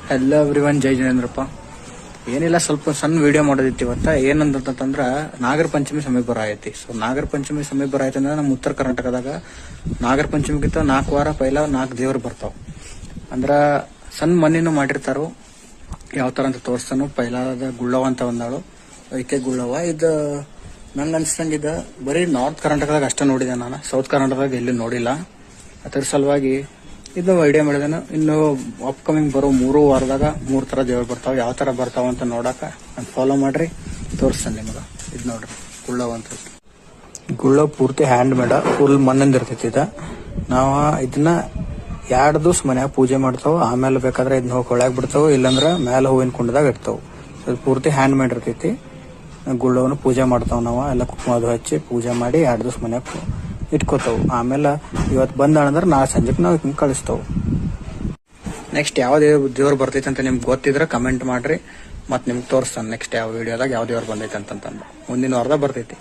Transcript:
Hello everyone, ಜೈ ಜಿನೇಂದ್ರಪ್ಪ. ಏನಿಲ್ಲ, ಸ್ವಲ್ಪ ಸಣ್ಣ ವಿಡಿಯೋ ಮಾಡೋದಿತ್ತು ಇವತ್ತ. ಏನಂತಂದ್ರ ನಾಗರ ಪಂಚಮಿ ಸಮೀಪ ಬರ ಐತಿ. ಸೊ ನಾಗರ ಪಂಚಮಿ ಸಮೀಪ ಬರ ಐತಿ ಅಂದ್ರೆ ನಮ್ಮ ಉತ್ತರ ಕರ್ನಾಟಕದಾಗ ನಾಗರ ಪಂಚಮಿಗಿಂತ 4 ವಾರ ಪೈಲ 4 ದೇವ್ರು ಬರ್ತಾವ. ಅಂದ್ರ ಸಣ್ಣ ಮಣ್ಣಿನ ಮಾಡಿರ್ತಾರೋ. ಯಾವ ತರ ಅಂತ ತೋರಿಸ್ತಾನು. ಪೈಲಾದ ಗುಳ್ಳವ ಅಂತ ಒಂದಾಳು, ಐಕೆ ಗುಳ್ಳವ. ಇದು ನಂಗೆ ಅನ್ಸ್ದಂಗಿದ ಬರೀ ನಾರ್ತ್ ಕರ್ನಾಟಕದಾಗ ಅಷ್ಟ ನೋಡಿದೆ ನಾನು. ಸೌತ್ ಕರ್ನಾಟಕದಾಗ ಎಲ್ಲಿ ನೋಡಿಲ್ಲ. ಅದರ ಸಲುವಾಗಿ ಇದು ಐಡಿಯಾ ಮಾಡಿದೇನು. ಇನ್ನು ಅಪ್ಕಮಿಂಗ್ ಬರೋ 3 ವಾರದಾಗ 3 ತರ ದೇವ್ರು ಬರ್ತಾವ. ಯಾವ ತರ ಬರ್ತಾವ ಅಂತ ನೋಡಾಕ ನಾನು ಫಾಲೋ ಮಾಡ್ರಿ, ತೋರಿಸ್ತೇನೆ ನಿಮಗ. ಇದು ನೋಡ್ರಿ, ಗುಳ್ಳವ ಅಂತ. ಗುಳ್ಳ ಪೂರ್ತಿ ಹ್ಯಾಂಡ್ ಮೇಡ, ಫುಲ್ ಮಣ್ಣಿಂದ ಇರ್ತೈತಿ. ನಾವ ಇದನ್ನ 2 ದಿವಸ ಮನ್ಯಾಗ ಪೂಜೆ ಮಾಡ್ತಾವ. ಆಮೇಲೆ ಬೇಕಾದ್ರೆ ಇದನ್ನ ಹೋಗಿ ಹೊಳ್ಯಾಗ ಬಿಡ್ತಾವ, ಇಲ್ಲಾಂದ್ರ ಮೇಲೆ ಹೂವಿನ ಕುಂಡದಾಗ ಇಡ್ತಾವ. ಇದು ಪೂರ್ತಿ ಹ್ಯಾಂಡ್ ಮೇಡ್ ಇರ್ತೈತಿ. ಗುಳ್ಳವನ್ನ ಪೂಜೆ ಮಾಡ್ತಾವ ನಾವು. ಎಲ್ಲ ಕುಕ್ಮ ಅದು ಹಚ್ಚಿ ಪೂಜೆ ಮಾಡಿ 2 ದಿವಸ ಮನ್ಯಾಗ ಇಟ್ಕೋತಾವ. ಆಮೇಲೆ ಇವತ್ತು ಬಂದಾಳಂದ್ರೆ ನಾಳೆ ಸಂಜೆಗೆ ನಾವು ಹಿಂಗೆ ಕಳಿಸ್ತಾವ. ನೆಕ್ಸ್ಟ್ ಯಾವ ದೇವ್ರು ಬರ್ತೈತೆ ಅಂತ ನಿಮ್ಗೆ ಗೊತ್ತಿದ್ರೆ ಕಮೆಂಟ್ ಮಾಡ್ರಿ. ಮತ್ತೆ ನಿಮ್ಗೆ ತೋರಿಸ್ತಾನೆ ನೆಕ್ಸ್ಟ್ ಯಾವ ವಿಡಿಯೋದಾಗ ಯಾವ ದೇವ್ರು ಬಂದೈತೆ ಅಂತಂದು. ಮುಂದಿನ ವಾರದಾಗ ಬರ್ತೈತಿ.